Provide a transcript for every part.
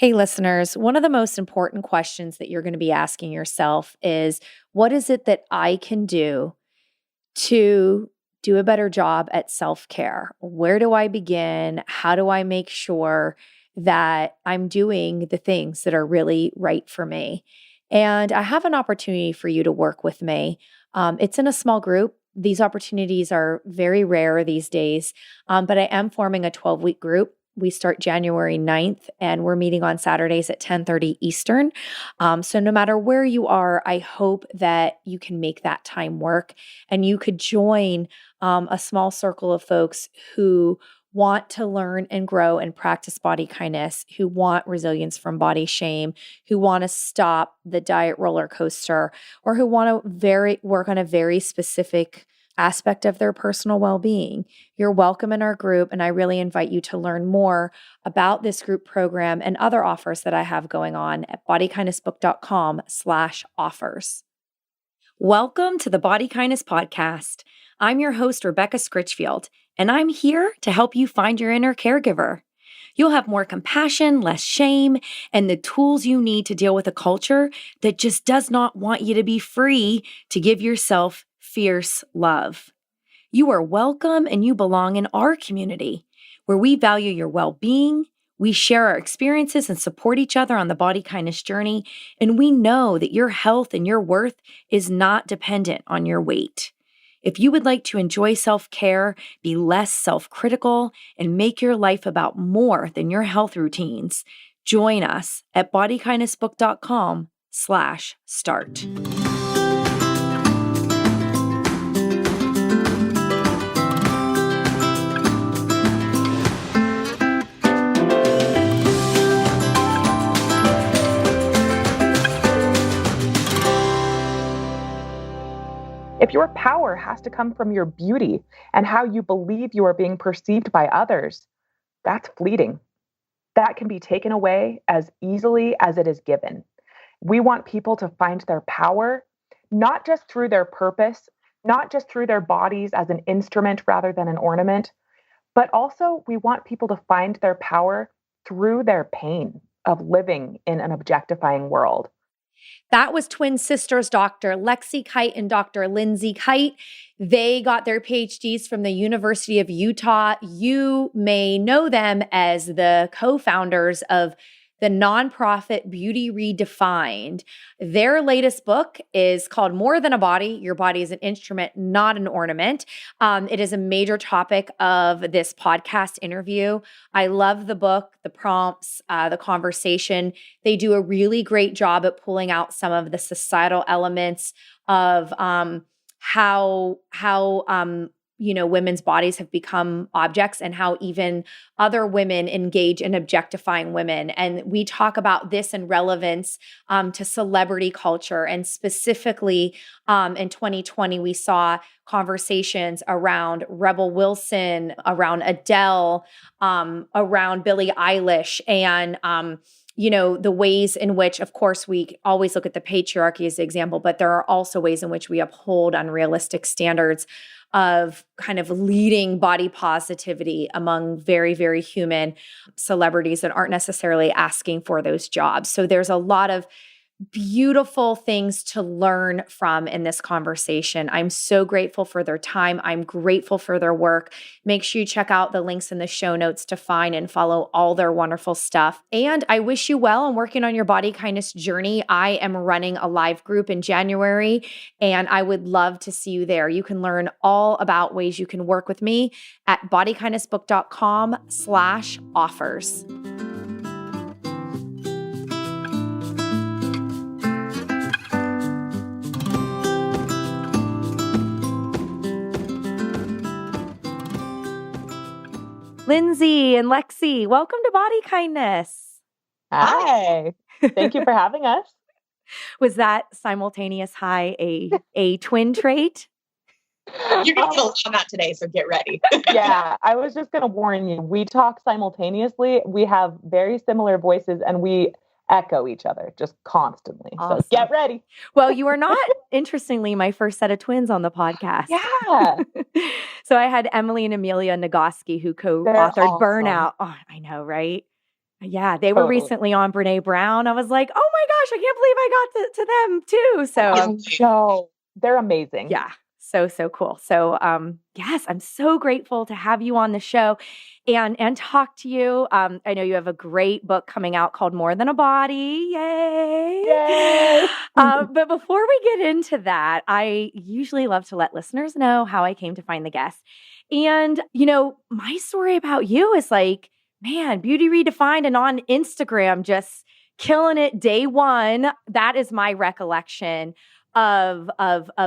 Hey, listeners, one of the most important questions that you're going to be asking yourself is what is it that I can do to do a better job at self care? Where do I begin? How do I make sure that I'm doing the things that are really right for me? And I have an opportunity for you to work with me. It's in a small group. These opportunities are very rare these days, but I am forming a 12-week group. We start January 9th and we're meeting on Saturdays at 10:30 Eastern. So no matter where you are, I hope that you can make that time work and you could join a small circle of folks who want to learn and grow and practice body kindness, who want resilience from body shame, who want to stop the diet roller coaster, or who want to work on a very specific aspect of their personal well-being. You're welcome in our group, and I really invite you to learn more about this group program and other offers that I have going on at bodykindnessbook.com/offers. Welcome to the Body Kindness Podcast. I'm your host, Rebecca Scritchfield, and I'm here to help you find your inner caregiver. You'll have more compassion, less shame, and the tools you need to deal with a culture that just does not want you to be free to give yourself fierce love. You are welcome and you belong in our community where we value your well-being, we share our experiences and support each other on the body kindness journey, and we know that your health and your worth is not dependent on your weight. If you would like to enjoy self-care, be less self-critical, and make your life about more than your health routines, join us at bodykindnessbook.com/start. If your power has to come from your beauty and how you believe you are being perceived by others, that's fleeting. That can be taken away as easily as it is given. We want people to find their power, not just through their purpose, not just through their bodies as an instrument rather than an ornament, but also we want people to find their power through their pain of living in an objectifying world. That was twin sisters, Dr. Lexie Kite and Dr. Lindsay Kite. They got their PhDs from the University of Utah. You may know them as the co-founders of the nonprofit Beauty Redefined. Their latest book is called More Than a Body. Your body is an instrument, not an ornament. It is a major topic of this podcast interview. I love the book, the prompts, the conversation. They do a really great job at pulling out some of the societal elements of how women's bodies have become objects and how even other women engage in objectifying women. And we talk about this in relevance to celebrity culture. And specifically in 2020, we saw conversations around Rebel Wilson, around Adele, around Billie Eilish, and the ways in which, of course, we always look at the patriarchy as the example, but there are also ways in which we uphold unrealistic standards of kind of leading body positivity among very, very human celebrities that aren't necessarily asking for those jobs. So there's a lot of beautiful things to learn from in this conversation. I'm so grateful for their time. I'm grateful for their work. Make sure you check out the links in the show notes to find and follow all their wonderful stuff. And I wish you well in working on your body kindness journey. I am running a live group in January, and I would love to see you there. You can learn all about ways you can work with me at bodykindnessbook.com/offers. Lindsay and Lexi, welcome to Body Kindness. Hi. Thank you for having us. Was that simultaneous hi a twin trait? You're going to get a lot on that today, so get ready. Yeah, I was just going to warn you. We talk simultaneously. We have very similar voices and we echo each other just constantly. Awesome. So get ready. Well, you are not, interestingly, my first set of twins on the podcast. Yeah. So I had Emily and Amelia Nagoski who co-authored awesome. Burnout. Oh, I know, right? Yeah, they were Totally. recently on Brene Brown. I was like, oh my gosh, I can't believe I got to them too. So they're amazing. Yeah, so cool. So yes, I'm so grateful to have you on the show and talk to you. I know you have a great book coming out called More Than a Body. Yay! Yay! But before we get into that, I usually love to let listeners know how I came to find the guest. And my story about you is like, man, Beauty Redefined and on Instagram, just killing it day one. That is my recollection of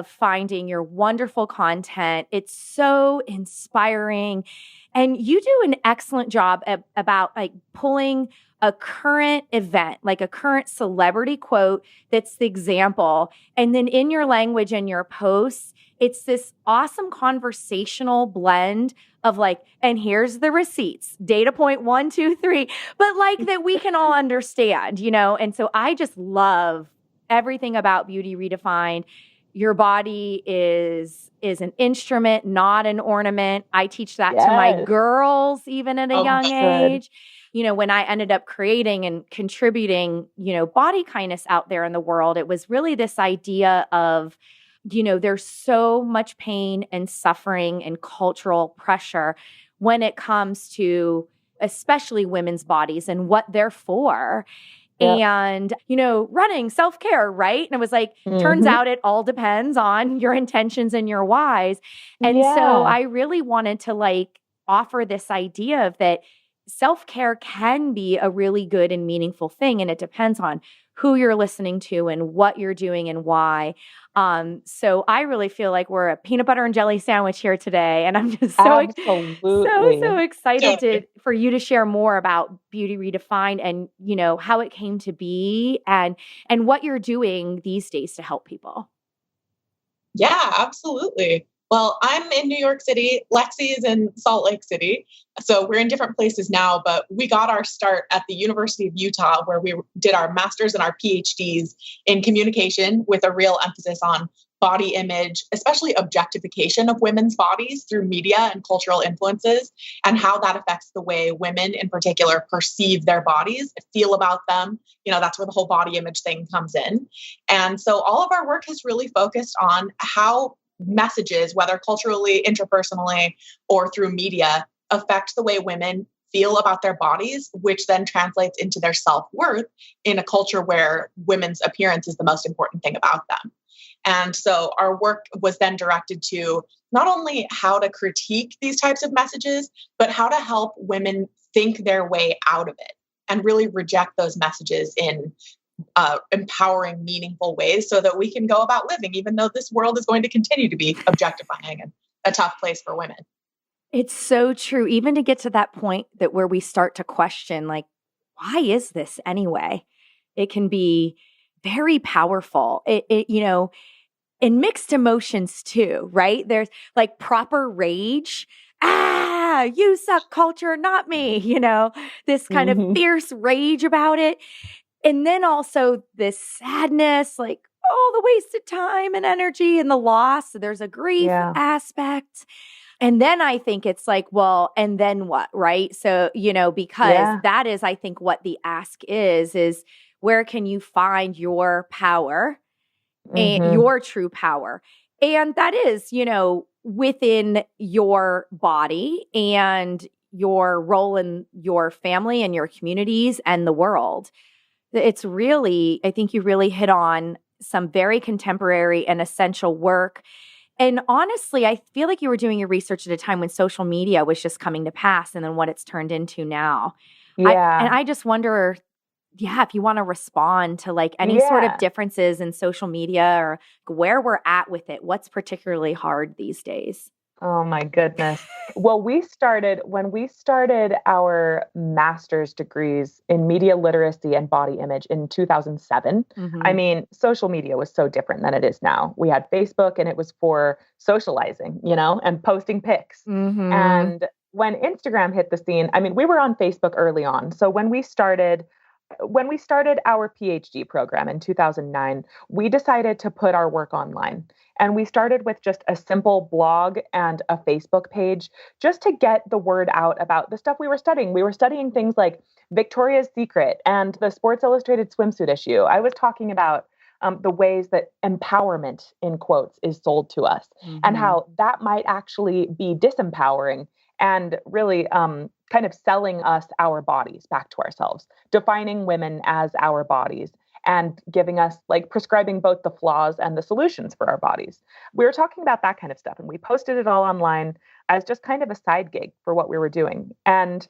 finding your wonderful content. It's so inspiring. And you do an excellent job about like pulling a current event, like a current celebrity quote that's the example. And then in your language and your posts, it's this awesome conversational blend of like, and here's the receipts, data point 1, 2, 3, but like that we can all understand, And so I just love everything about Beauty Redefined. Your body is an instrument, not an ornament. I teach that to my girls even at a young age. When I ended up creating and contributing, body kindness out there in the world, it was really this idea of, there's so much pain and suffering and cultural pressure when it comes to especially women's bodies and what they're for. Yep. And, running, self-care, right? And it was like, turns out it all depends on your intentions and your whys. And so I really wanted to like offer this idea of that self-care can be a really good and meaningful thing. And it depends on who you're listening to and what you're doing and why. So I really feel like we're a peanut butter and jelly sandwich here today. And I'm just so excited for you to share more about Beauty Redefined and, how it came to be and what you're doing these days to help people. Yeah, absolutely. Well, I'm in New York City. Lexi is in Salt Lake City. So we're in different places now, but we got our start at the University of Utah, where we did our master's and our PhDs in communication with a real emphasis on body image, especially objectification of women's bodies through media and cultural influences, and how that affects the way women in particular perceive their bodies, feel about them. That's where the whole body image thing comes in. And so all of our work has really focused on how messages, whether culturally, interpersonally, or through media, affect the way women feel about their bodies, which then translates into their self-worth in a culture where women's appearance is the most important thing about them. And so our work was then directed to not only how to critique these types of messages, but how to help women think their way out of it and really reject those messages in empowering, meaningful ways so that we can go about living, even though this world is going to continue to be objectifying and a tough place for women. It's so true. Even to get to that point that where we start to question, like, why is this anyway? It can be very powerful. In mixed emotions too, right? There's like proper rage. You suck culture, not me, this kind of fierce rage about it. And then also this sadness, like, the wasted time and energy and the loss. So there's a grief aspect. And then I think it's like, well, and then what, right? So, because that is, I think, what the ask is where can you find your power and your true power? And that is, within your body and your role in your family and your communities and the world. It's really, I think you really hit on some very contemporary and essential work. And honestly, I feel like you were doing your research at a time when social media was just coming to pass and then what it's turned into now. Yeah. I just wonder, if you want to respond to like any sort of differences in social media or where we're at with it, what's particularly hard these days? Oh my goodness. Well, when we started our master's degrees in media literacy and body image in 2007. I mean, social media was so different than it is now. We had Facebook and it was for socializing, and posting pics. And when Instagram hit the scene, I mean, we were on Facebook early on. So when we started our PhD program in 2009, we decided to put our work online. And we started with just a simple blog and a Facebook page just to get the word out about the stuff we were studying. We were studying things like Victoria's Secret and the Sports Illustrated swimsuit issue. I was talking about the ways that empowerment, in quotes, is sold to us, and how that might actually be disempowering and really kind of selling us our bodies back to ourselves, defining women as our bodies, and giving us, like, prescribing both the flaws and the solutions for our bodies. We were talking about that kind of stuff, and we posted it all online as just kind of a side gig for what we were doing. And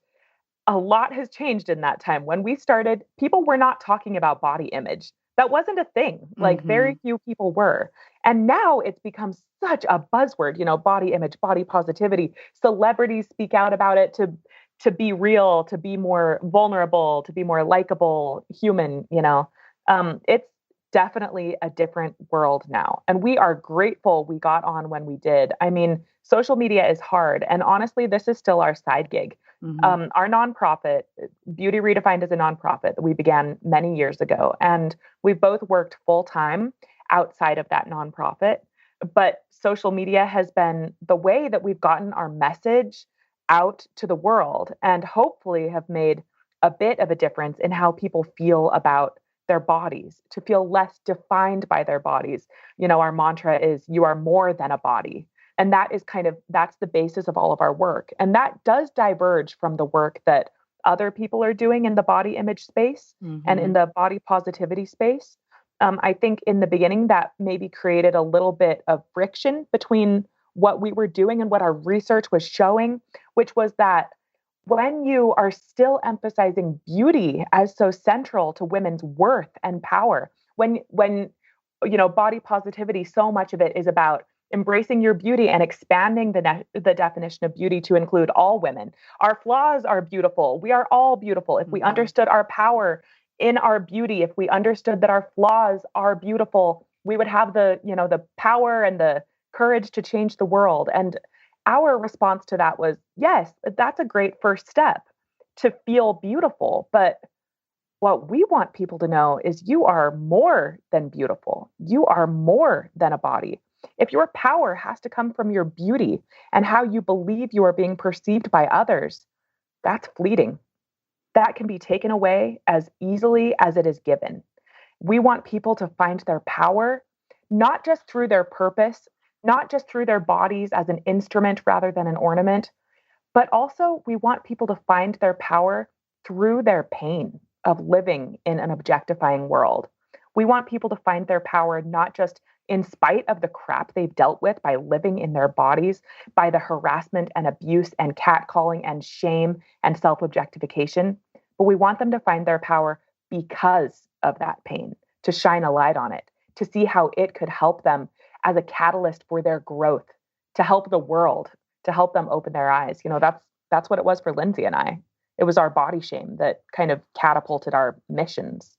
a lot has changed in that time. When we started, people were not talking about body image. That wasn't a thing. Like, very few people were. And now it's become such a buzzword, body image, body positivity. Celebrities speak out about it to be real, to be more vulnerable, to be more likable, human. It's definitely a different world now. And we are grateful we got on when we did. I mean, social media is hard. And honestly, this is still our side gig. Our nonprofit, Beauty Redefined, is a nonprofit that we began many years ago. And we've both worked full time outside of that nonprofit. But social media has been the way that we've gotten our message out to the world, and hopefully have made a bit of a difference in how people feel about their bodies, to feel less defined by their bodies. Our mantra is, you are more than a body. And that's the basis of all of our work. And that does diverge from the work that other people are doing in the body image space and in the body positivity space. I think in the beginning that maybe created a little bit of friction between what we were doing and what our research was showing, which was that when you are still emphasizing beauty as so central to women's worth and power, when body positivity, so much of it is about embracing your beauty and expanding the definition of beauty to include all women. Our flaws are beautiful. We are all beautiful. If we understood our power in our beauty, if we understood that our flaws are beautiful, we would have the power and the courage to change the world. And our response to that was, yes, that's a great first step to feel beautiful. But what we want people to know is you are more than beautiful. You are more than a body. If your power has to come from your beauty and how you believe you are being perceived by others, that's fleeting. That can be taken away as easily as it is given. We want people to find their power, not just through their purpose, not just through their bodies as an instrument rather than an ornament, but also we want people to find their power through their pain of living in an objectifying world. We want people to find their power not just in spite of the crap they've dealt with by living in their bodies, by the harassment and abuse and catcalling and shame and self-objectification, but we want them to find their power because of that pain, to shine a light on it, to see how it could help them as a catalyst for their growth, to help the world, to help them open their eyes. That's what it was for Lindsay and I. It was our body shame that kind of catapulted our missions.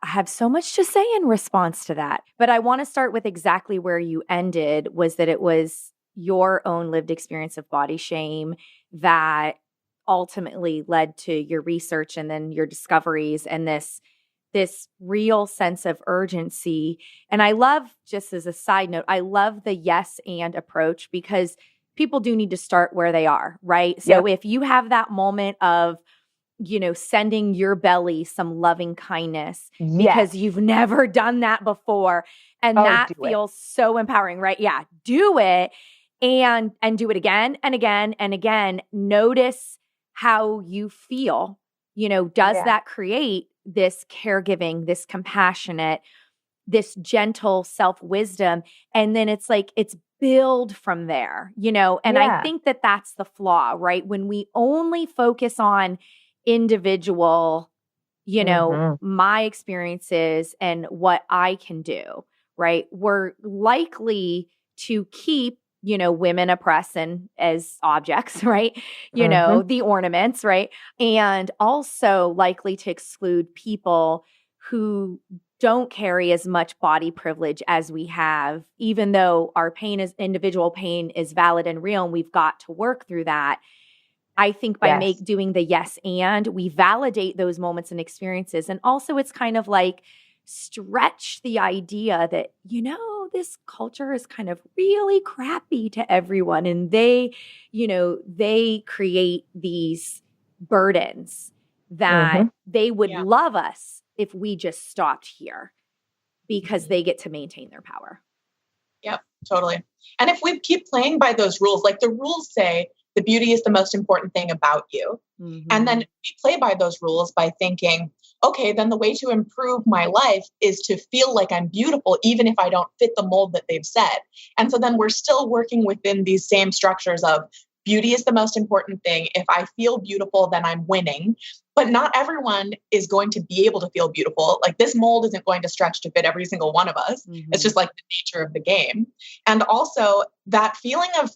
I have so much to say in response to that, but I want to start with exactly where you ended, was that it was your own lived experience of body shame that ultimately led to your research and then your discoveries and this real sense of urgency. And I love, just as a side note, I love the yes and approach, because people do need to start where they are, right? So if you have that moment of, sending your belly some loving kindness because you've never done that before, and that feels so empowering, right? Yeah, do it and do it again and again and again. Notice how you feel. Does that create this caregiving, this compassionate, this gentle self-wisdom? And then it's build from there, and I think that that's the flaw, right? When we only focus on individual, my experiences and what I can do, right? We're likely to keep, women oppressing as objects, right? The ornaments, right? And also likely to exclude people who don't carry as much body privilege as we have, even though our individual pain is valid and real, and we've got to work through that. I think by doing the yes and, we validate those moments and experiences. And also it's kind of like stretch the idea that, this culture is kind of really crappy to everyone. And they create these burdens that they would Yeah. love us if we just stopped here because they get to maintain their power. Yep, totally. And if we keep playing by those rules, like the rules say the beauty is the most important thing about you. And then we play by those rules by thinking, okay, then the way to improve my life is to feel like I'm beautiful, even if I don't fit the mold that they've set. And so then we're still working within these same structures of beauty is the most important thing. If I feel beautiful, then I'm winning. But not everyone is going to be able to feel beautiful. Like this mold isn't going to stretch to fit every single one of us. It's just like the nature of the game. And also that feeling of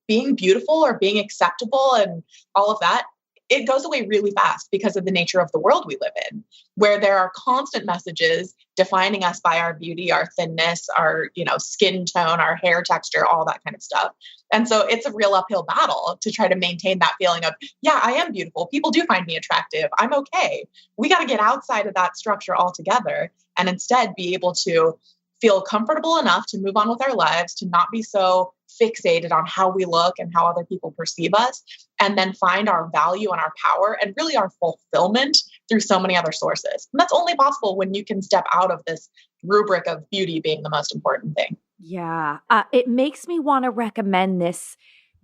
being beautiful or being acceptable and all of that, it goes away really fast because of the nature of the world we live in, where there are constant messages defining us by our beauty, our thinness, our, skin tone, our hair texture, all that kind of stuff. And so it's a real uphill battle to try to maintain that feeling of, yeah, I am beautiful. People do find me attractive. I'm okay. We got to get outside of that structure altogether and instead be able to feel comfortable enough to move on with our lives, to not be so fixated on how we look and how other people perceive us, and then find our value and our power and really our fulfillment through so many other sources. And that's only possible when you can step out of this rubric of beauty being the most important thing. Yeah. It makes me want to recommend this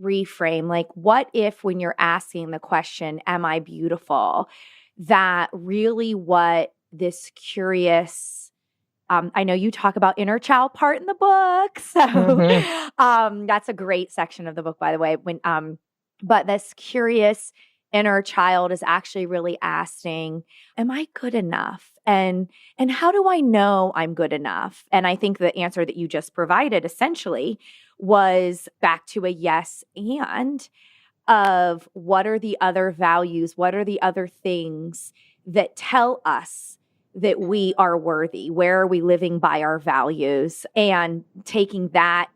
reframe. Like, what if when you're asking the question, am I beautiful, that really what this curious I know you talk about inner child part in the book. So that's a great section of the book, by the way. But this curious inner child is actually really asking, am I good enough? And how do I know I'm good enough? And I think the answer that you just provided essentially was back to a yes and of what are the other values? What are the other things that tell us that we are worthy? Where are we living by our values? And taking that,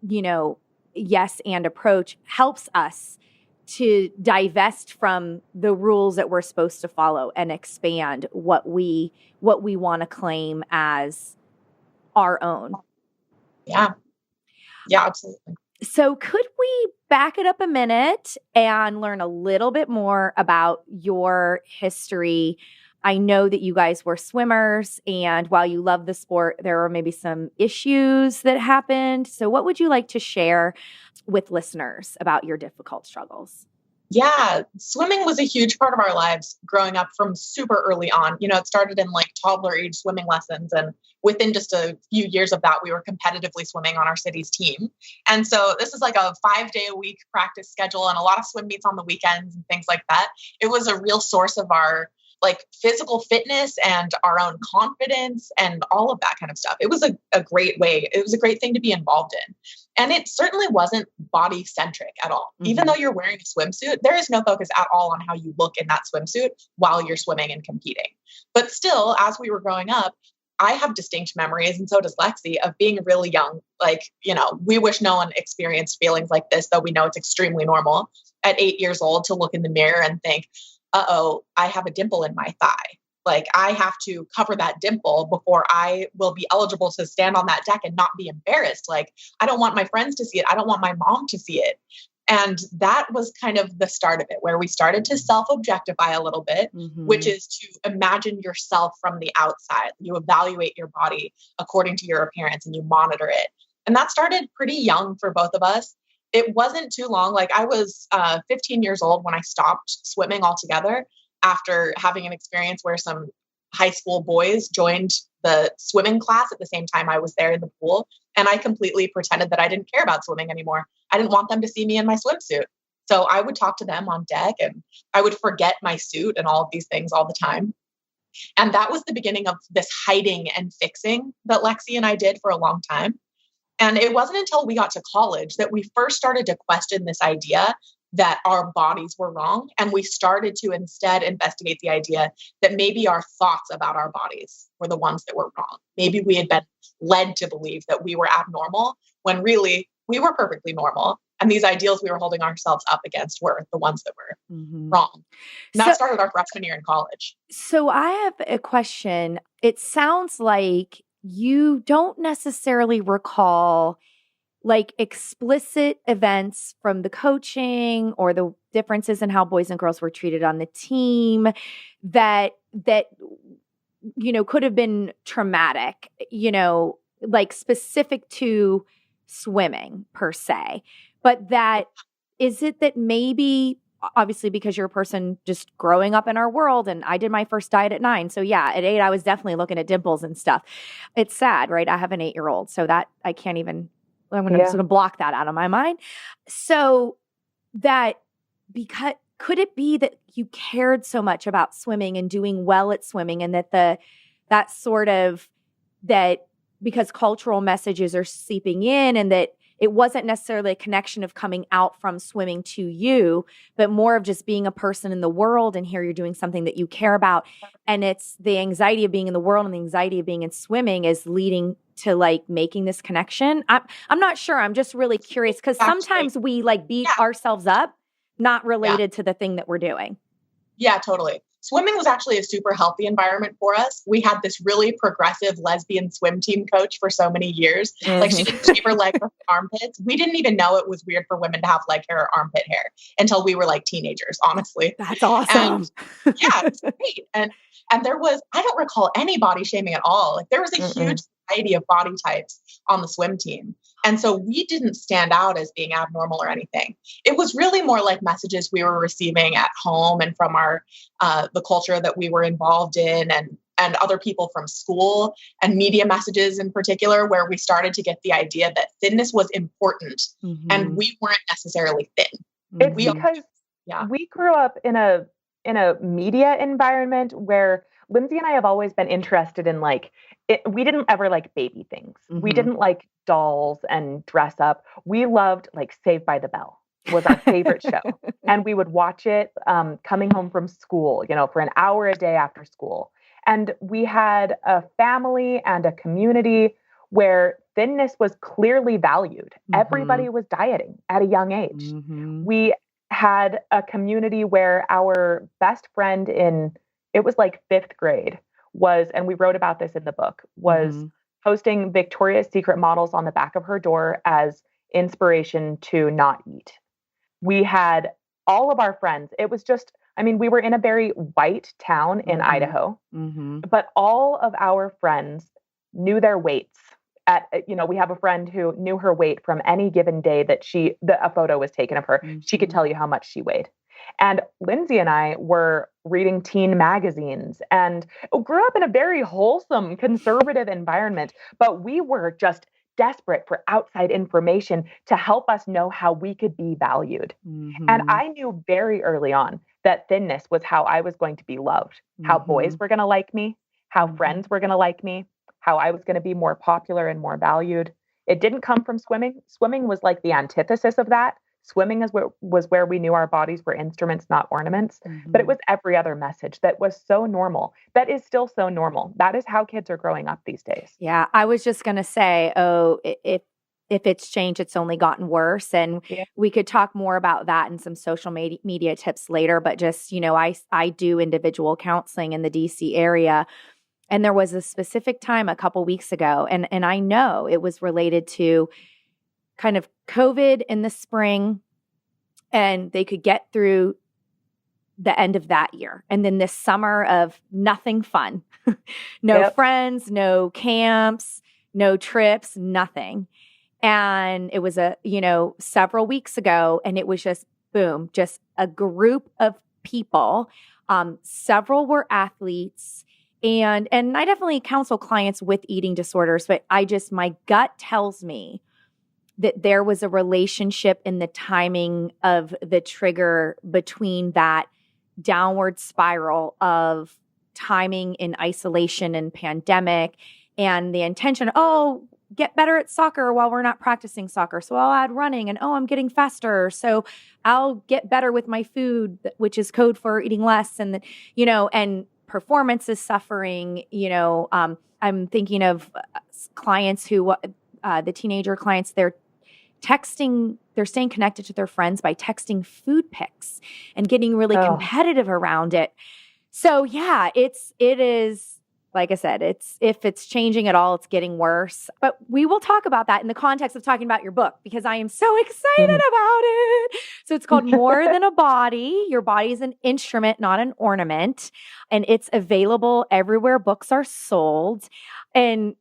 yes and approach helps us to divest from the rules that we're supposed to follow and expand what we want to claim as our own. Yeah. Yeah, absolutely. So could we back it up a minute and learn a little bit more about your history? I know that you guys were swimmers, and while you love the sport, there were maybe some issues that happened. So what would you like to share with listeners about your difficult struggles? Yeah, swimming was a huge part of our lives growing up from super early on. It started in like toddler age swimming lessons. And within just a few years of that, we were competitively swimming on our city's team. And so this is like a 5-day-a-week practice schedule and a lot of swim meets on the weekends and things like that. It was a real source of our physical fitness and our own confidence and all of that kind of stuff. It was a great way. It was a great thing to be involved in. And it certainly wasn't body centric at all. Even though you're wearing a swimsuit, there is no focus at all on how you look in that swimsuit while you're swimming and competing. But still, as we were growing up, I have distinct memories, and so does Lexi, of being really young. We wish no one experienced feelings like this, though we know it's extremely normal at 8 years old to look in the mirror and think, uh-oh, I have a dimple in my thigh. I have to cover that dimple before I will be eligible to stand on that deck and not be embarrassed. I don't want my friends to see it. I don't want my mom to see it. And that was kind of the start of it, where we started to self-objectify a little bit, which is to imagine yourself from the outside. You evaluate your body according to your appearance and you monitor it. And that started pretty young for both of us. It wasn't too long. I was 15 years old when I stopped swimming altogether after having an experience where some high school boys joined the swimming class at the same time I was there in the pool. And I completely pretended that I didn't care about swimming anymore. I didn't want them to see me in my swimsuit. So I would talk to them on deck and I would forget my suit and all of these things all the time. And that was the beginning of this hiding and fixing that Lexi and I did for a long time. And it wasn't until we got to college that we first started to question this idea that our bodies were wrong. And we started to instead investigate the idea that maybe our thoughts about our bodies were the ones that were wrong. Maybe we had been led to believe that we were abnormal when really we were perfectly normal. And these ideals we were holding ourselves up against were the ones that were wrong. And that started our freshman year in college. So I have a question. It sounds like you don't necessarily recall like explicit events from the coaching or the differences in how boys and girls were treated on the team that could have been traumatic, like specific to swimming per se. But that is it that maybe, obviously, because you're a person just growing up in our world, and I did my first diet at 9. So yeah, at 8, I was definitely looking at dimples and stuff. It's sad, right? I have an 8-year-old, so that I can't even, I'm just going to block that out of my mind. So that, because could it be that you cared so much about swimming and doing well at swimming, and that because cultural messages are seeping in, and that it wasn't necessarily a connection of coming out from swimming to you, but more of just being a person in the world, and here you're doing something that you care about. And it's the anxiety of being in the world and the anxiety of being in swimming is leading to like making this connection. I'm not sure. I'm just really curious, because sometimes we like beat ourselves up, not related to the thing that we're doing. Yeah, totally. Swimming was actually a super healthy environment for us. We had this really progressive lesbian swim team coach for so many years. Mm-hmm. Like, she didn't shave her leg or armpits. We didn't even know it was weird for women to have leg hair or armpit hair until we were like teenagers, honestly. That's awesome. And, yeah, it's great. And there was, I don't recall any body shaming at all. Like, there was a huge variety of body types on the swim team. And so we didn't stand out as being abnormal or anything. It was really more like messages we were receiving at home and from our the culture that we were involved in, and other people from school, and media messages in particular, where we started to get the idea that thinness was important, and we weren't necessarily thin. It's because we grew up in a media environment where Lindsay and I have always been interested in we didn't ever like baby things. We didn't like dolls and dress up. We loved like Saved by the Bell was our favorite show. And we would watch it coming home from school, for an hour a day after school. And we had a family and a community where thinness was clearly valued. Everybody was dieting at a young age. We had a community where our best friend it was like 5th grade and we wrote about this in the book, was posting Victoria's Secret models on the back of her door as inspiration to not eat. We had all of our friends. It was just, we were in a very white town in Idaho, but all of our friends knew their weights. We have a friend who knew her weight from any given day that a photo was taken of her. She could tell you how much she weighed. And Lindsay and I were reading teen magazines and grew up in a very wholesome, conservative environment, but we were just desperate for outside information to help us know how we could be valued. And I knew very early on that thinness was how I was going to be loved, how boys were going to like me, how friends were going to like me, how I was going to be more popular and more valued. It didn't come from swimming. Swimming was like the antithesis of that. Swimming was where we knew our bodies were instruments, not ornaments. But it was every other message that was so normal. That is still so normal. That is how kids are growing up these days. Yeah, I was just going to say, if it's changed, it's only gotten worse. And we could talk more about that and some social media tips later. But just, I do individual counseling in the DC area. And there was a specific time a couple weeks ago, and I know it was related to kind of COVID in the spring, and they could get through the end of that year. And then this summer of nothing fun, no friends, no camps, no trips, nothing. And it was several weeks ago, and it was just boom, just a group of people. Several were athletes. And I definitely counsel clients with eating disorders, but my gut tells me that there was a relationship in the timing of the trigger between that downward spiral of timing in isolation and pandemic and the intention, get better at soccer while we're not practicing soccer. So I'll add running, and I'm getting faster. So I'll get better with my food, which is code for eating less. And, and performance is suffering. I'm thinking of clients who, the teenager clients, they're staying connected to their friends by texting food pics and getting really competitive around it. So yeah, it is Like I said, if it's changing at all, it's getting worse. But we will talk about that in the context of talking about your book because I am so excited about it. So it's called More Than a Body. Your body is an instrument, not an ornament. And it's available everywhere books are sold. And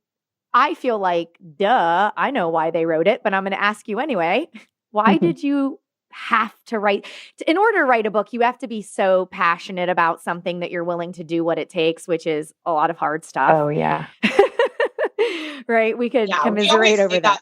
I feel like, duh, I know why they wrote it, but I'm going to ask you anyway. Why did you have to write? In order to write a book, you have to be so passionate about something that you're willing to do what it takes, which is a lot of hard stuff. Oh, yeah. Right? We could Yeah, commiserate over that.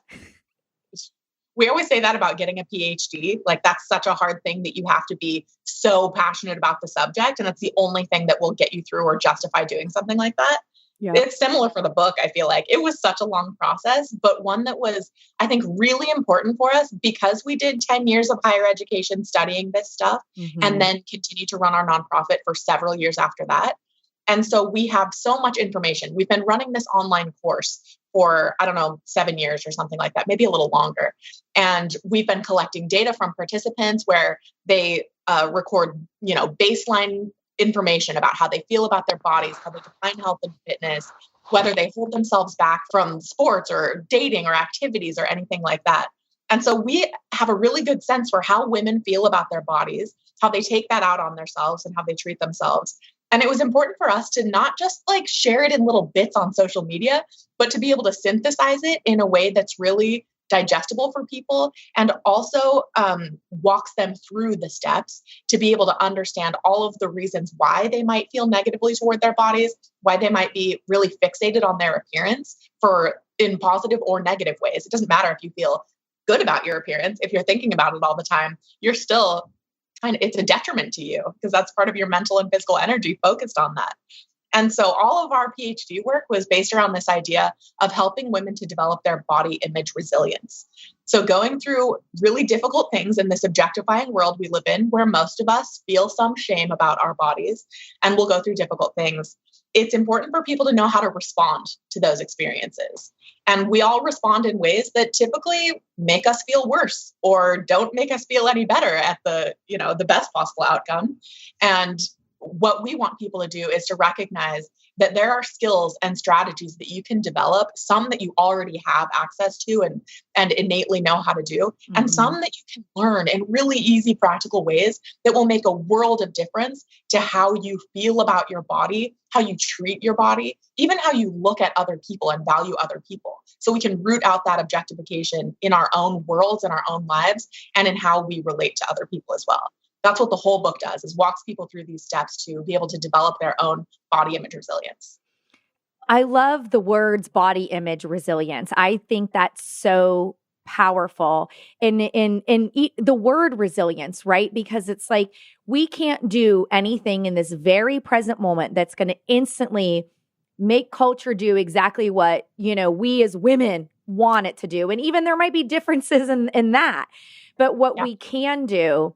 We always say that about getting a PhD. Like, that's such a hard thing that you have to be so passionate about the subject. And that's the only thing that will get you through or justify doing something like that. Yeah. It's similar for the book. I feel like it was such a long process, but one that was, I think, really important for us because we did 10 years of higher education studying this stuff and then continued to run our nonprofit for several years after that. And so we have so much information. We've been running this online course for, 7 years or something like that, maybe a little longer. And we've been collecting data from participants where they record, baseline information about how they feel about their bodies, how they define health and fitness, whether they hold themselves back from sports or dating or activities or anything like that. And so we have a really good sense for how women feel about their bodies, how they take that out on themselves and how they treat themselves. And it was important for us to not just share it in little bits on social media, but to be able to synthesize it in a way that's really digestible for people and also walks them through the steps to be able to understand all of the reasons why they might feel negatively toward their bodies, why they might be really fixated on their appearance in positive or negative ways. It doesn't matter if you feel good about your appearance. If you're thinking about it all the time, you're still it's a detriment to you because that's part of your mental and physical energy focused on that. And so all of our PhD work was based around this idea of helping women to develop their body image resilience. So going through really difficult things in this objectifying world we live in, where most of us feel some shame about our bodies and will go through difficult things, it's important for people to know how to respond to those experiences. And we all respond in ways that typically make us feel worse or don't make us feel any better at the best possible outcome. And what we want people to do is to recognize that there are skills and strategies that you can develop, some that you already have access to and innately know how to do, and some that you can learn in really easy, practical ways that will make a world of difference to how you feel about your body, how you treat your body, even how you look at other people and value other people. So we can root out that objectification in our own worlds and our own lives and in how we relate to other people as well. That's what the whole book does, is walks people through these steps to be able to develop their own body image resilience. I love the words body image resilience. I think that's so powerful in the word resilience, right? Because it's like we can't do anything in this very present moment that's going to instantly make culture do exactly what, we as women want it to do. And even there might be differences in that. But what we can do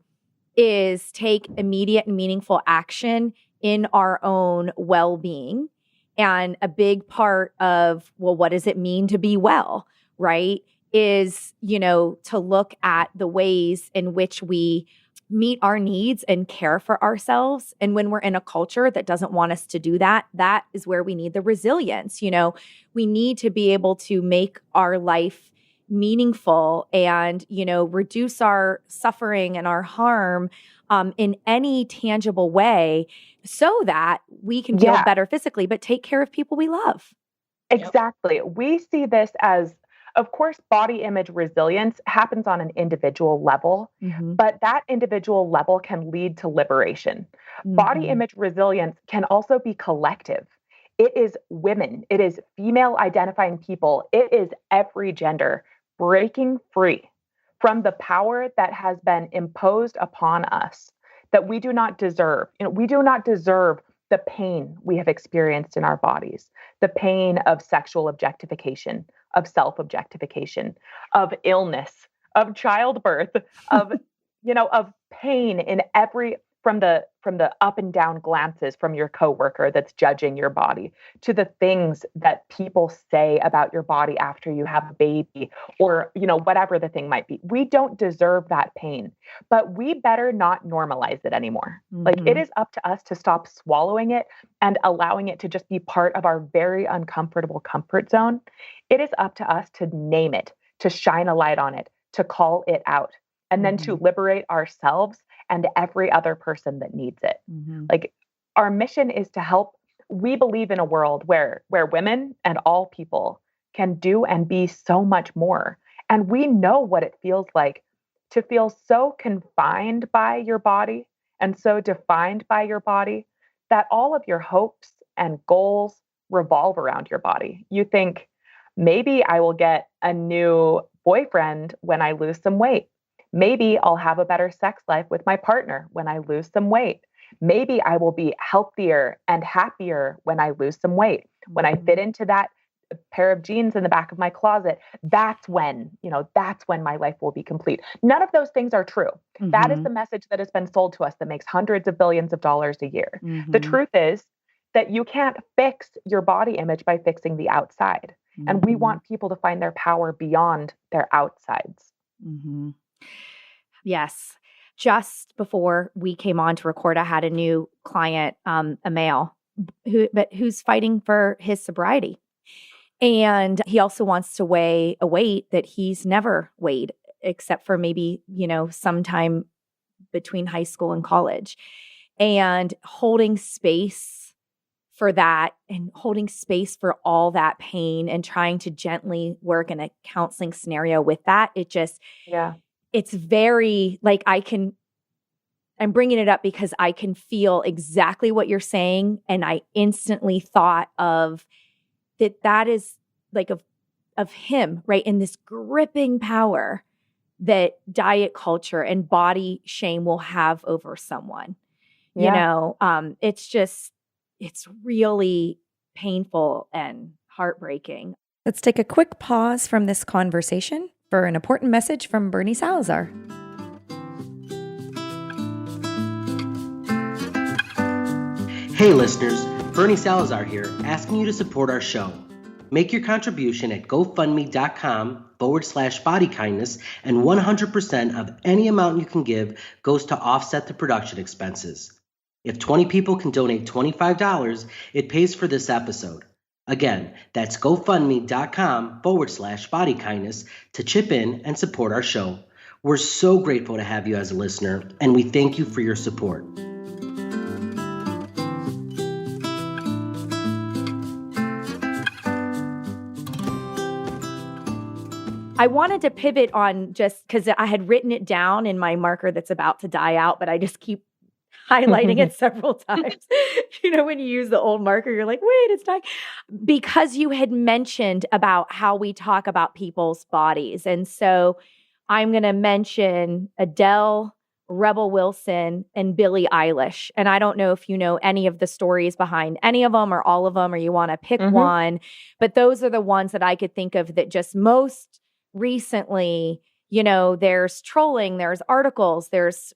is take immediate and meaningful action in our own well-being. And a big part of, what does it mean to be well, right? Is, to look at the ways in which we meet our needs and care for ourselves. And when we're in a culture that doesn't want us to do that, that is where we need the resilience. We need to be able to make our life meaningful and, reduce our suffering and our harm in any tangible way so that we can feel better physically, but take care of people we love. Exactly. We see this as, of course, body image resilience happens on an individual level, but that individual level can lead to liberation. Body image resilience can also be collective. It is women. It is female identifying people. It is every gender breaking free from the power that has been imposed upon us that we do not deserve. We do not deserve the pain we have experienced in our bodies, the pain of sexual objectification, of self-objectification, of illness, of childbirth, of pain from the up and down glances from your coworker that's judging your body, to the things that people say about your body after you have a baby, or whatever the thing might be. We don't deserve that pain, but we better not normalize it anymore. Like, it is up to us to stop swallowing it and allowing it to just be part of our very uncomfortable comfort zone. It is up to us to name it, to shine a light on it, to call it out, and then to liberate ourselves and every other person that needs it. Like, our mission is to help. We believe in a world where women and all people can do and be so much more. And we know what it feels like to feel so confined by your body and so defined by your body that all of your hopes and goals revolve around your body. You think, maybe I will get a new boyfriend when I lose some weight. Maybe I'll have a better sex life with my partner when I lose some weight. Maybe I will be healthier and happier when I lose some weight. When I fit into that pair of jeans in the back of my closet, that's when my life will be complete. None of those things are true. That is the message that has been sold to us that makes hundreds of billions of dollars a year. The truth is that you can't fix your body image by fixing the outside. And we want people to find their power beyond their outsides. Yes. Just before we came on to record, I had a new client, a male, who's fighting for his sobriety. And he also wants to weigh a weight that he's never weighed, except for maybe, sometime between high school and college. And holding space for that and holding space for all that pain and trying to gently work in a counseling scenario with that, it's very like I'm bringing it up because I can feel exactly what you're saying. And I instantly thought of that is like of him, right? In this gripping power that diet culture and body shame will have over someone. It's really painful and heartbreaking. Let's take a quick pause from this conversation for an important message from Bernie Salazar. Hey listeners, Bernie Salazar here, asking you to support our show. Make your contribution at gofundme.com/bodykindness, and 100% of any amount you can give goes to offset the production expenses. If 20 people can donate $25, it pays for this episode. Again, that's gofundme.com/bodykindness to chip in and support our show. We're so grateful to have you as a listener, and we thank you for your support. I wanted to pivot on just because I had written it down in my marker that's about to die out, but I just keep highlighting it several times. When you use the old marker, you're like, wait, it's dying. Because you had mentioned about how we talk about people's bodies. And so I'm going to mention Adele, Rebel Wilson, and Billie Eilish. And I don't know if you know any of the stories behind any of them or all of them, or you want to pick one. But those are the ones that I could think of that just most recently, there's trolling, there's articles, there's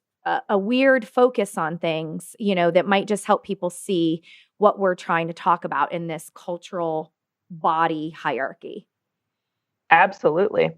a weird focus on things, that might just help people see what we're trying to talk about in this cultural body hierarchy. Absolutely.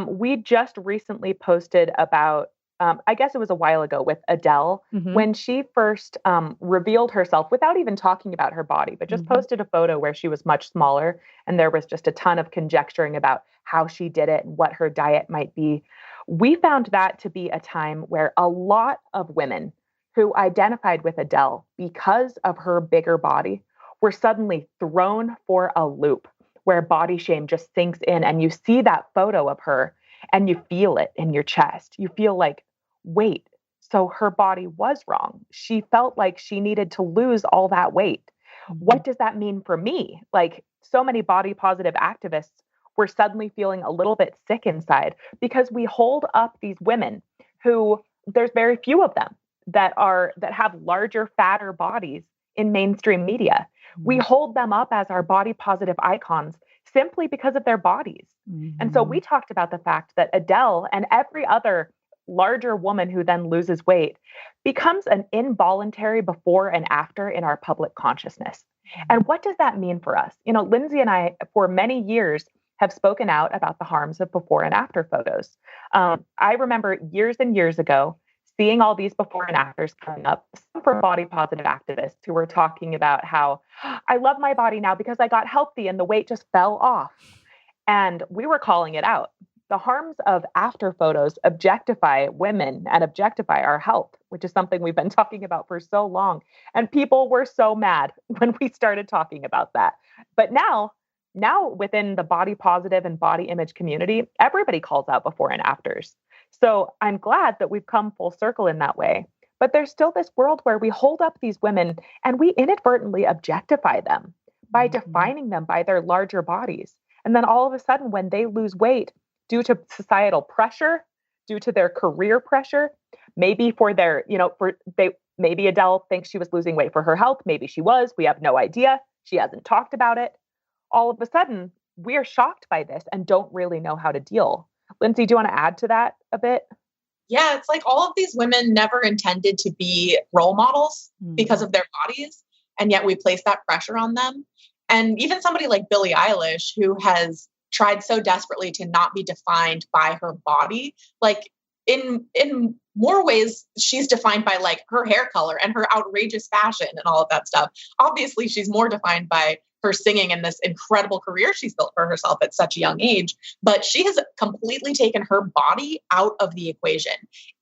We just recently posted about, I guess it was a while ago, with Adele, when she first revealed herself without even talking about her body, but just posted a photo where she was much smaller. And there was just a ton of conjecturing about how she did it and what her diet might be. We found that to be a time where a lot of women who identified with Adele because of her bigger body were suddenly thrown for a loop, where body shame just sinks in, and you see that photo of her and you feel it in your chest. You feel like, wait, so her body was wrong. She felt like she needed to lose all that weight. What does that mean for me? Like, so many body positive activists were suddenly feeling a little bit sick inside because we hold up these women who, there's very few of them that have larger, fatter bodies in mainstream media. We hold them up as our body positive icons simply because of their bodies. And so we talked about the fact that Adele and every other larger woman who then loses weight becomes an involuntary before and after in our public consciousness. And what does that mean for us? Lindsay and I, for many years, have spoken out about the harms of before and after photos. I remember years and years ago seeing all these before and afters coming up, some from body positive activists who were talking about how I love my body now because I got healthy and the weight just fell off. And we were calling it out. The harms of after photos objectify women and objectify our health, which is something we've been talking about for so long. And people were so mad when we started talking about that. But now within the body positive and body image community, everybody calls out before and afters. So I'm glad that we've come full circle in that way. But there's still this world where we hold up these women and we inadvertently objectify them by defining them by their larger bodies. And then all of a sudden, when they lose weight due to societal pressure, due to their career pressure, maybe for their, maybe Adele thinks she was losing weight for her health. Maybe she was. We have no idea. She hasn't talked about it. All of a sudden, we are shocked by this and don't really know how to deal. Lindsay, do you want to add to that a bit? Yeah, it's like all of these women never intended to be role models because of their bodies. And yet we place that pressure on them. And even somebody like Billie Eilish, who has tried so desperately to not be defined by her body, like in more ways, she's defined by like her hair color and her outrageous fashion and all of that stuff. Obviously, she's more defined by her singing and this incredible career she's built for herself at such a young age. But she has completely taken her body out of the equation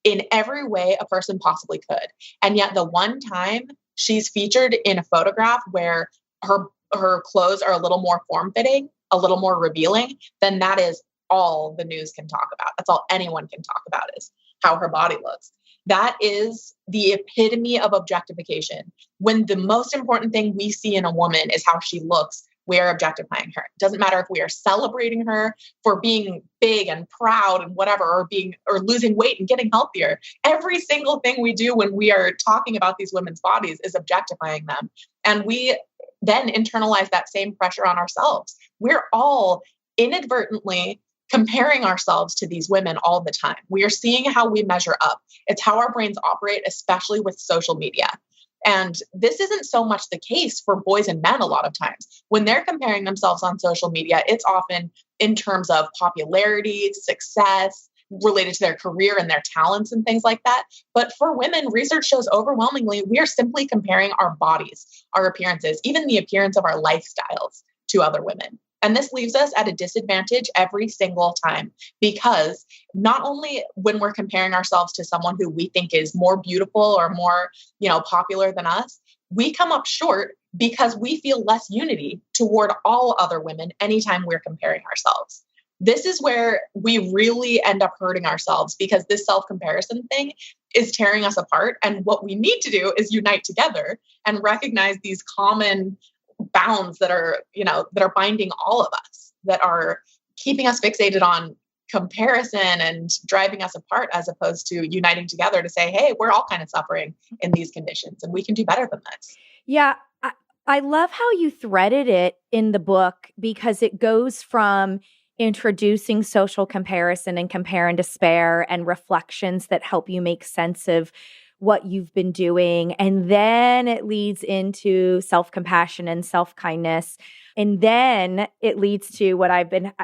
in every way a person possibly could. And yet the one time she's featured in a photograph where her clothes are a little more form-fitting, a little more revealing, then that is all the news can talk about. That's all anyone can talk about is how her body looks. That is the epitome of objectification. When the most important thing we see in a woman is how she looks, we are objectifying her. It doesn't matter if we are celebrating her for being big and proud and whatever, or losing weight and getting healthier. Every single thing we do when we are talking about these women's bodies is objectifying them. And we then internalize that same pressure on ourselves. We're all inadvertently comparing ourselves to these women all the time. We are seeing how we measure up. It's how our brains operate, especially with social media. And this isn't so much the case for boys and men a lot of times. When they're comparing themselves on social media, it's often in terms of popularity, success, related to their career and their talents and things like that. But for women, research shows overwhelmingly, we are simply comparing our bodies, our appearances, even the appearance of our lifestyles to other women. And this leaves us at a disadvantage every single time, because not only when we're comparing ourselves to someone who we think is more beautiful or more, popular than us, we come up short because we feel less unity toward all other women anytime we're comparing ourselves. This is where we really end up hurting ourselves, because this self-comparison thing is tearing us apart. And what we need to do is unite together and recognize these common bounds that are binding all of us, that are keeping us fixated on comparison and driving us apart, as opposed to uniting together to say, hey, we're all kind of suffering in these conditions and we can do better than this. Yeah. I love how you threaded it in the book, because it goes from introducing social comparison and compare and despair and reflections that help you make sense of what you've been doing. And then it leads into self-compassion and self-kindness. And then it leads to what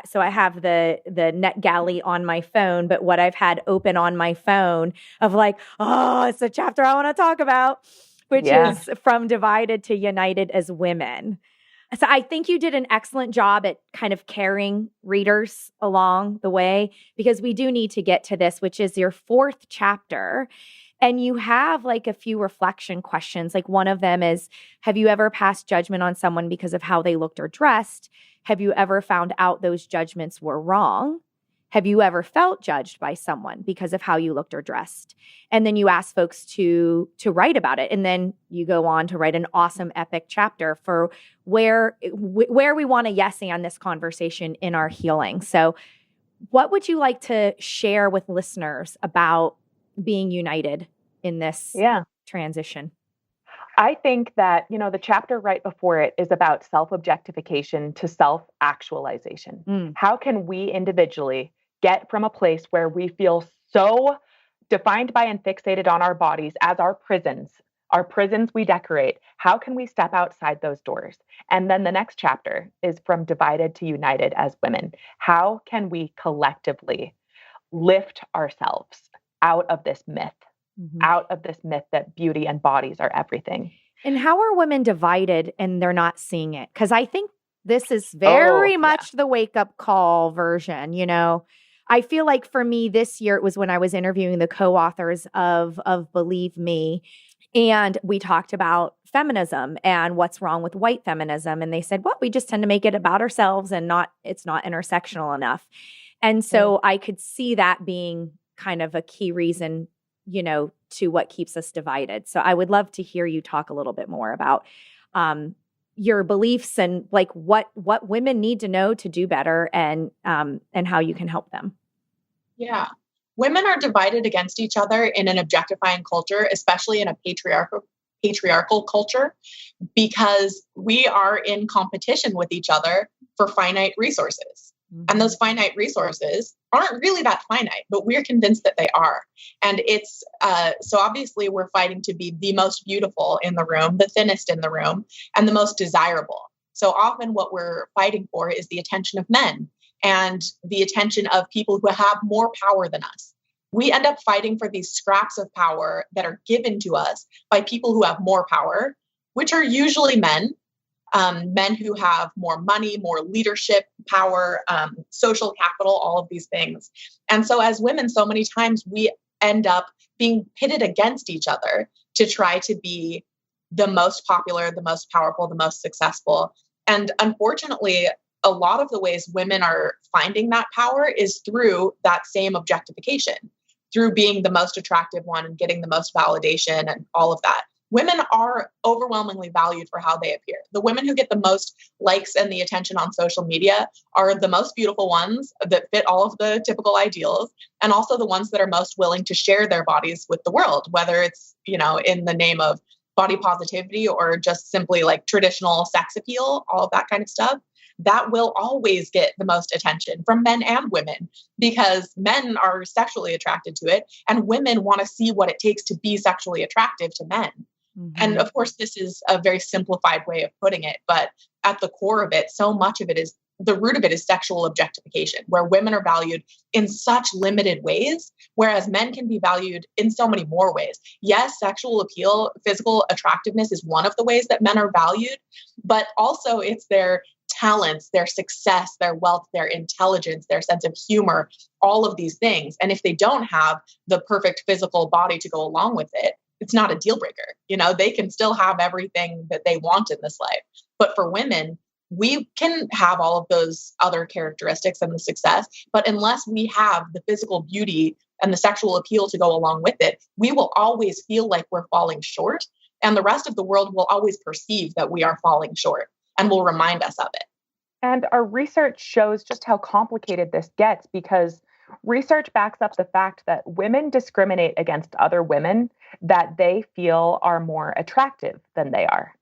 so I have the NetGalley on my phone, but what I've had open on my phone of like, oh, it's a chapter I want to talk about, which is From Divided to United as Women. So I think you did an excellent job at kind of carrying readers along the way, because we do need to get to this, which is your fourth chapter. And you have like a few reflection questions. Like one of them is, have you ever passed judgment on someone because of how they looked or dressed? Have you ever found out those judgments were wrong? Have you ever felt judged by someone because of how you looked or dressed? And then you ask folks to write about it. And then you go on to write an awesome epic chapter for where we want to yes and this conversation in our healing. So what would you like to share with listeners about being united in this transition? I think that, the chapter right before it is about self-objectification to self-actualization. How can we individually get from a place where we feel so defined by and fixated on our bodies as our prisons. Our prisons we decorate. How can we step outside those doors? And then the next chapter is from divided to united as women. How can we collectively lift ourselves out of this myth, out of this myth that beauty and bodies are everything? And how are women divided and they're not seeing it? Because I think this is very much the wake up call version, you know. I feel like for me this year, it was when I was interviewing the co-authors of Believe Me. And we talked about feminism and what's wrong with white feminism. And they said, well, we just tend to make it about ourselves and it's not intersectional enough. And so I could see that being kind of a key reason, you know, to what keeps us divided. So I would love to hear you talk a little bit more about your beliefs and like what women need to know to do better and how you can help them. Yeah. Women are divided against each other in an objectifying culture, especially in a patriarchal culture, because we are in competition with each other for finite resources. And those finite resources aren't really that finite, but we're convinced that they are. And it's so obviously we're fighting to be the most beautiful in the room, the thinnest in the room, and the most desirable. So often what we're fighting for is the attention of men and the attention of people who have more power than us. We end up fighting for these scraps of power that are given to us by people who have more power, which are usually men. Men who have more money, more leadership power, social capital, all of these things. And so as women, so many times we end up being pitted against each other to try to be the most popular, the most powerful, the most successful. And unfortunately, a lot of the ways women are finding that power is through that same objectification, through being the most attractive one and getting the most validation and all of that. Women are overwhelmingly valued for how they appear. The women who get the most likes and the attention on social media are the most beautiful ones that fit all of the typical ideals, and also the ones that are most willing to share their bodies with the world, whether it's, you know, in the name of body positivity or just simply like traditional sex appeal, all of that kind of stuff. That will always get the most attention from men and women because men are sexually attracted to it and women want to see what it takes to be sexually attractive to men. And of course, this is a very simplified way of putting it, but at the core of it, so much of it is the root of it is sexual objectification, where women are valued in such limited ways, whereas men can be valued in so many more ways. Yes, sexual appeal, physical attractiveness is one of the ways that men are valued, but also it's their talents, their success, their wealth, their intelligence, their sense of humor, all of these things. And if they don't have the perfect physical body to go along with it, it's not a deal breaker. You know, they can still have everything that they want in this life. But for women, we can have all of those other characteristics and the success, but unless we have the physical beauty and the sexual appeal to go along with it, we will always feel like we're falling short. And the rest of the world will always perceive that we are falling short and will remind us of it. And our research shows just how complicated this gets because research backs up the fact that women discriminate against other women that they feel are more attractive than they are.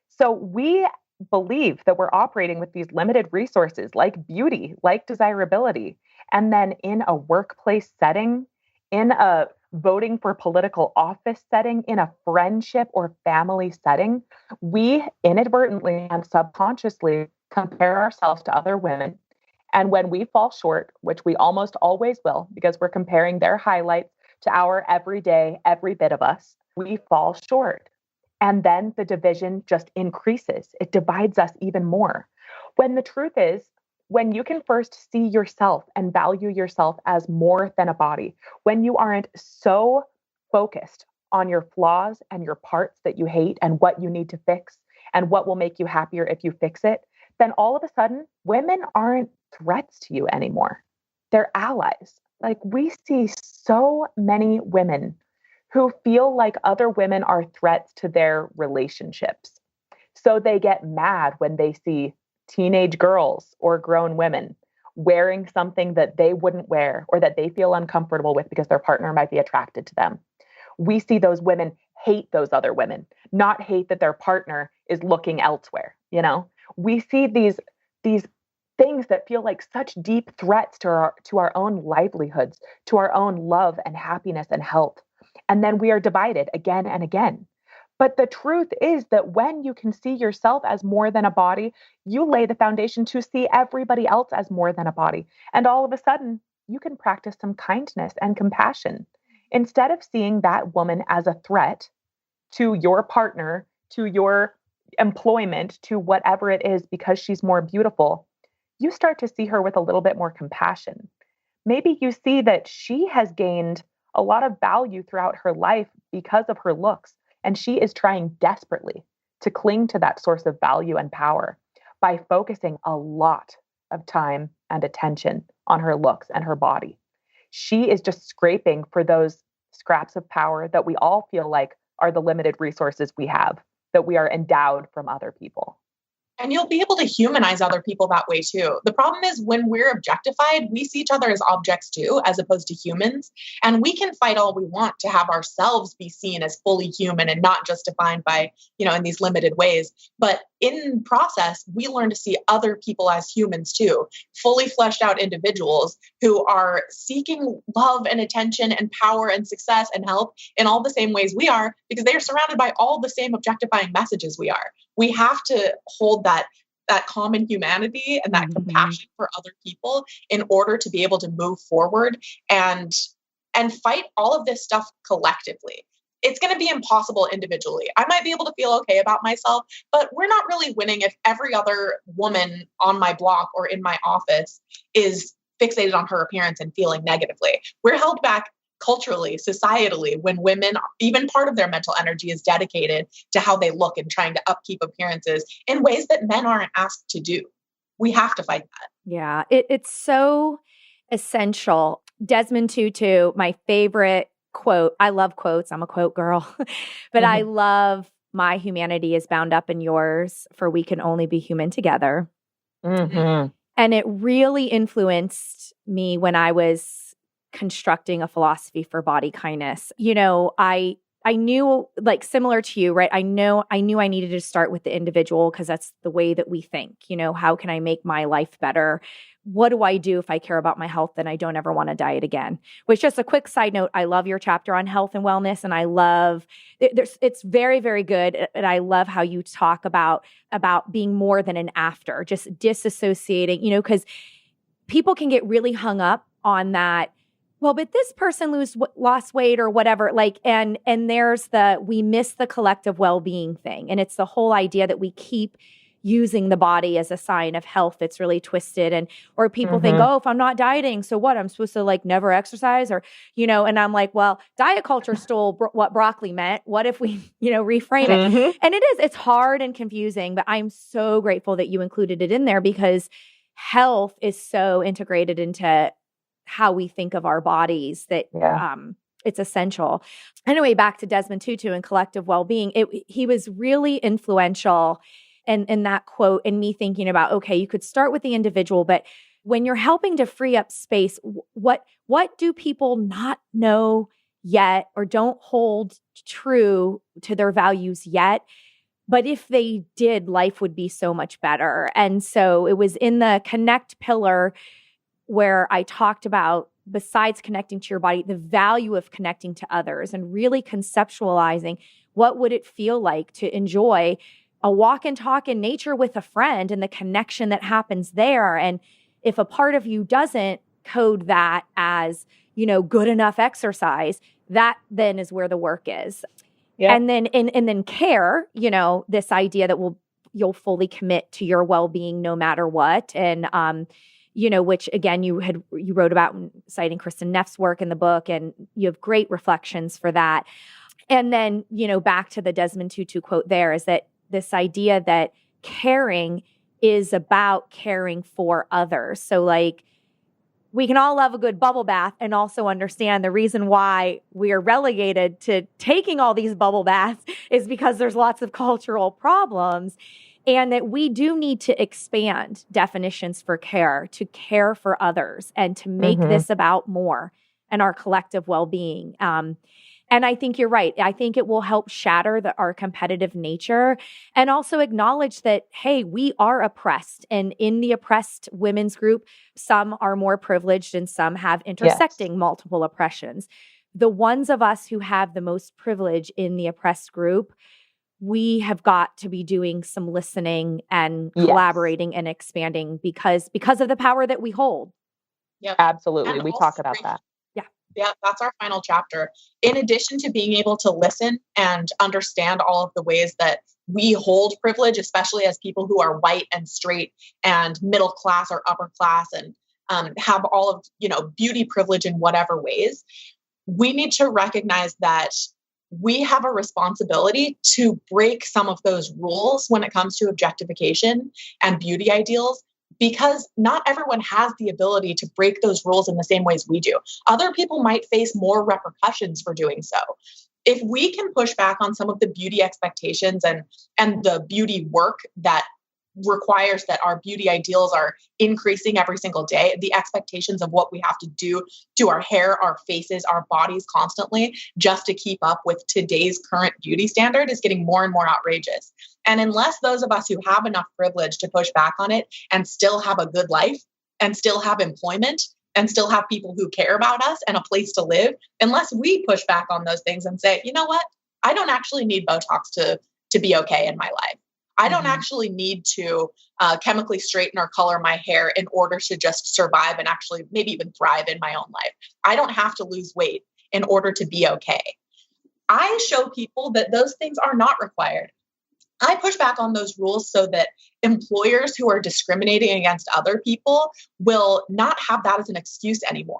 So we believe that we're operating with these limited resources like beauty, like desirability. And then in a workplace setting, in a voting for political office setting, in a friendship or family setting, we inadvertently and subconsciously compare ourselves to other women. And when we fall short, which we almost always will, because we're comparing their highlights to our everyday, every bit of us, we fall short. And then the division just increases. It divides us even more. When the truth is, when you can first see yourself and value yourself as more than a body, when you aren't so focused on your flaws and your parts that you hate and what you need to fix and what will make you happier if you fix it, then all of a sudden, women aren't threats to you anymore. They're allies. Like we see so many women who feel like other women are threats to their relationships. So they get mad when they see teenage girls or grown women wearing something that they wouldn't wear or that they feel uncomfortable with because their partner might be attracted to them. We see those women hate those other women, not hate that their partner is looking elsewhere. You know, we see these things that feel like such deep threats to our own livelihoods, to our own love and happiness and health. And then we are divided again and again. But the truth is that when you can see yourself as more than a body, you lay the foundation to see everybody else as more than a body. And all of a sudden, you can practice some kindness and compassion. Instead of seeing that woman as a threat to your partner, to your employment, to whatever it is, because she's more beautiful, you start to see her with a little bit more compassion. Maybe you see that she has gained a lot of value throughout her life because of her looks, and she is trying desperately to cling to that source of value and power by focusing a lot of time and attention on her looks and her body. She is just scraping for those scraps of power that we all feel like are the limited resources we have, that we are endowed from other people. And you'll be able to humanize other people that way too. The problem is when we're objectified, we see each other as objects too, as opposed to humans. And we can fight all we want to have ourselves be seen as fully human and not just defined by, in these limited ways. But in process, we learn to see other people as humans too, fully fleshed out individuals who are seeking love and attention and power and success and help in all the same ways we are, because they are surrounded by all the same objectifying messages we are. We have to hold that common humanity and that compassion for other people in order to be able to move forward and fight all of this stuff collectively. It's going to be impossible individually. I might be able to feel okay about myself, but we're not really winning if every other woman on my block or in my office is fixated on her appearance and feeling negatively. We're held back culturally, societally, when women, even part of their mental energy is dedicated to how they look and trying to upkeep appearances in ways that men aren't asked to do. We have to fight that. Yeah, it's so essential. Desmond Tutu, my favorite quote. I love quotes. I'm a quote girl. But I love my humanity is bound up in yours, for we can only be human together. And it really influenced me when I was constructing a philosophy for body kindness. I knew, like, similar to you, right? I knew I needed to start with the individual because that's the way that we think. How can I make my life better? What do I do if I care about my health and I don't ever want to diet again? Which, just a quick side note, I love your chapter on health and wellness, and I love it's very, very good. And I love how you talk about being more than an after, just disassociating, because people can get really hung up on that. Well, but this person lost weight or whatever, and there's we miss the collective well-being thing. And it's the whole idea that we keep using the body as a sign of health that's really twisted. Or people think, oh, if I'm not dieting, so what? I'm supposed to never exercise and I'm like, well, diet culture stole what broccoli meant. What if we, reframe it? And it's hard and confusing, but I'm so grateful that you included it in there because health is so integrated into how we think of our bodies that it's essential. Anyway, back to Desmond Tutu and collective well-being. He was really influential in that quote and me thinking about, okay, you could start with the individual, but when you're helping to free up space, what do people not know yet or don't hold true to their values yet? But if they did, life would be so much better. And so it was in the connect pillar where I talked about, besides connecting to your body, the value of connecting to others and really conceptualizing what would it feel like to enjoy a walk and talk in nature with a friend and the connection that happens there. And if a part of you doesn't code that as, good enough exercise, that then is where the work is. Yeah. And then care, this idea that you'll fully commit to your well-being no matter what. And, which again, you wrote about, citing Kristen Neff's work in the book, and you have great reflections for that. And then, back to the Desmond Tutu quote there is that this idea that caring is about caring for others. So we can all love a good bubble bath and also understand the reason why we are relegated to taking all these bubble baths is because there's lots of cultural problems. And that we do need to expand definitions for care, to care for others, and to make this about more and our collective well-being. And I think you're right. I think it will help shatter our competitive nature and also acknowledge that, hey, we are oppressed. And in the oppressed women's group, some are more privileged and some have intersecting multiple oppressions. The ones of us who have the most privilege in the oppressed group, we have got to be doing some listening and collaborating and expanding because of the power that we hold. Yep. Absolutely. And we also, talk about that. Yeah, that's our final chapter. In addition to being able to listen and understand all of the ways that we hold privilege, especially as people who are white and straight and middle class or upper class and have all of, beauty privilege in whatever ways, we need to recognize that we have a responsibility to break some of those rules when it comes to objectification and beauty ideals, because not everyone has the ability to break those rules in the same ways we do. Other people might face more repercussions for doing so. If we can push back on some of the beauty expectations and the beauty work that requires that our beauty ideals are increasing every single day, the expectations of what we have to do to our hair, our faces, our bodies constantly just to keep up with today's current beauty standard is getting more and more outrageous. And unless those of us who have enough privilege to push back on it and still have a good life and still have employment and still have people who care about us and a place to live, unless we push back on those things and say, you know what, I don't actually need Botox to be okay in my life. I don't actually need to chemically straighten or color my hair in order to just survive and actually maybe even thrive in my own life. I don't have to lose weight in order to be okay. I show people that those things are not required. I push back on those rules so that employers who are discriminating against other people will not have that as an excuse anymore.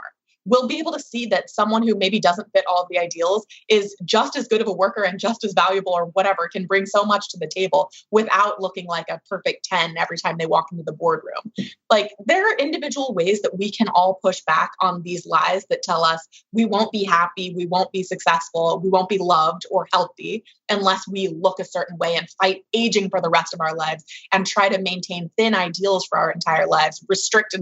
We'll be able to see that someone who maybe doesn't fit all of the ideals is just as good of a worker and just as valuable or whatever, can bring so much to the table without looking like a perfect 10 every time they walk into the boardroom. Like, there are individual ways that we can all push back on these lies that tell us we won't be happy, we won't be successful, we won't be loved or healthy unless we look a certain way and fight aging for the rest of our lives and try to maintain thin ideals for our entire lives, restrict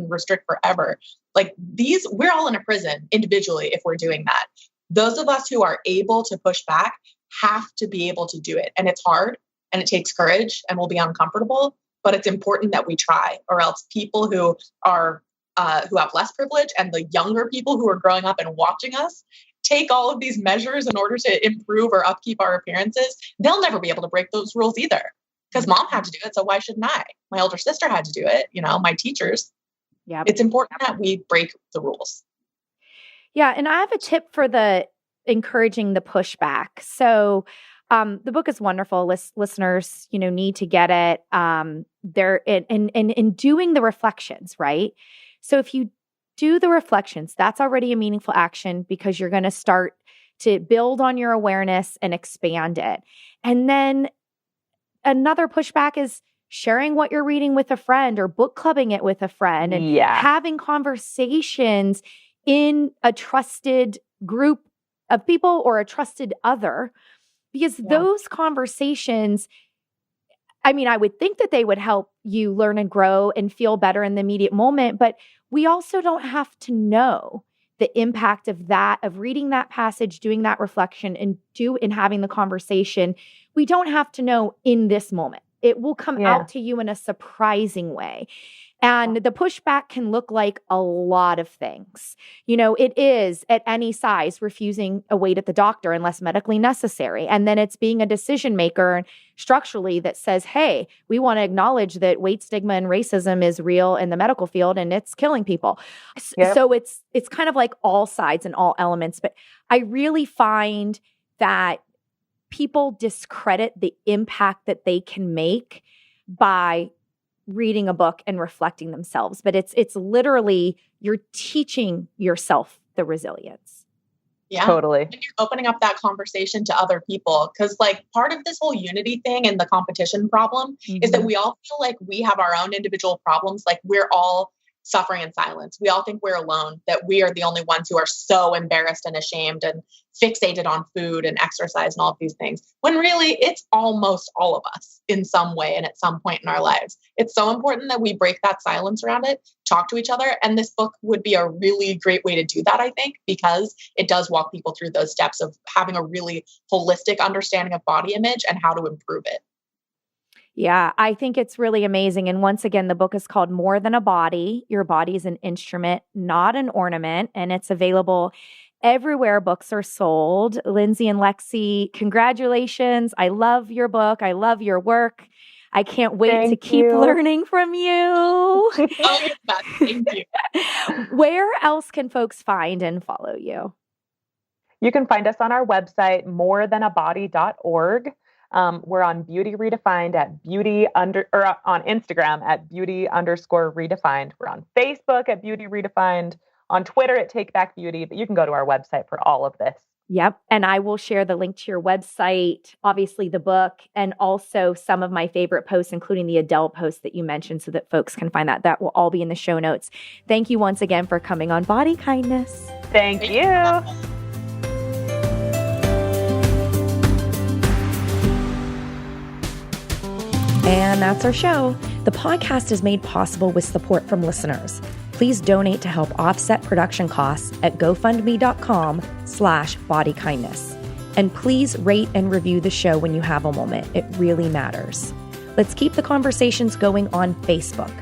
forever. Like, we're all in a prison individually if we're doing that. Those of us who are able to push back have to be able to do it. And it's hard and it takes courage and will be uncomfortable, but it's important that we try, or else people who have less privilege and the younger people who are growing up and watching us take all of these measures in order to improve or upkeep our appearances, they'll never be able to break those rules either. Because mom had to do it, so why shouldn't I? My older sister had to do it, my teachers. Yeah, it's important that we break the rules. Yeah. And I have a tip for the encouraging the pushback. So the book is wonderful. Listeners, need to get it. They're in doing the reflections, right? So if you do the reflections, that's already a meaningful action because you're going to start to build on your awareness and expand it. And then another pushback is sharing what you're reading with a friend or book clubbing it with a friend and having conversations in a trusted group of people or a trusted other, because those conversations, I mean, I would think that they would help you learn and grow and feel better in the immediate moment, but we also don't have to know the impact of that, of reading that passage, doing that reflection and having the conversation. We don't have to know in this moment. It will come out to you in a surprising way. And the pushback can look like a lot of things. It is at any size refusing a wait at the doctor unless medically necessary. And then it's being a decision maker structurally that says, hey, we want to acknowledge that weight stigma and racism is real in the medical field and it's killing people. So it's kind of like all sides and all elements. But I really find that people discredit the impact that they can make by reading a book and reflecting themselves. But it's literally, you're teaching yourself the resilience. Yeah, totally. And you're opening up that conversation to other people. Because part of this whole unity thing and the competition problem is that we all feel like we have our own individual problems. Like, we're all suffering in silence. We all think we're alone, that we are the only ones who are so embarrassed and ashamed and fixated on food and exercise and all of these things, when really it's almost all of us in some way and at some point in our lives. It's so important that we break that silence around it, talk to each other. And this book would be a really great way to do that, I think, because it does walk people through those steps of having a really holistic understanding of body image and how to improve it. Yeah, I think it's really amazing. And once again, the book is called More Than a Body. Your Body is an Instrument, Not an Ornament. And it's available everywhere books are sold. Lindsay and Lexi, congratulations. I love your book. I love your work. I can't wait to keep learning from you. Oh, you're the best. Thank you. Where else can folks find and follow you? You can find us on our website, morethanabody.org. We're on Beauty Redefined at on Instagram at beauty_redefined. We're on Facebook at Beauty Redefined, on Twitter at Take Back Beauty, but you can go to our website for all of this. Yep. And I will share the link to your website, obviously the book, and also some of my favorite posts, including the Adele post that you mentioned, so that folks can find that. That will all be in the show notes. Thank you once again for coming on Body Kindness. Thank you. And that's our show. The podcast is made possible with support from listeners. Please donate to help offset production costs at gofundme.com/bodykindness. And please rate and review the show when you have a moment. It really matters. Let's keep the conversations going on Facebook.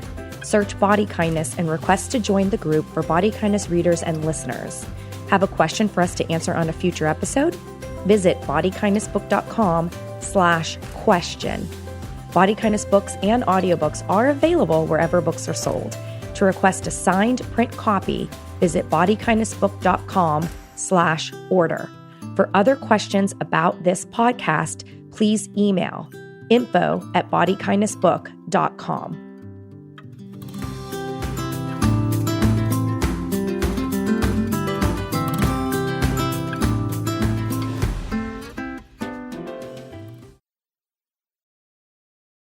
Search Body Kindness and request to join the group for Body Kindness readers and listeners. Have a question for us to answer on a future episode? Visit bodykindnessbook.com/question. Body Kindness books and audiobooks are available wherever books are sold. To request a signed print copy, visit bodykindnessbook.com/order. For other questions about this podcast, please email info@bodykindnessbook.com.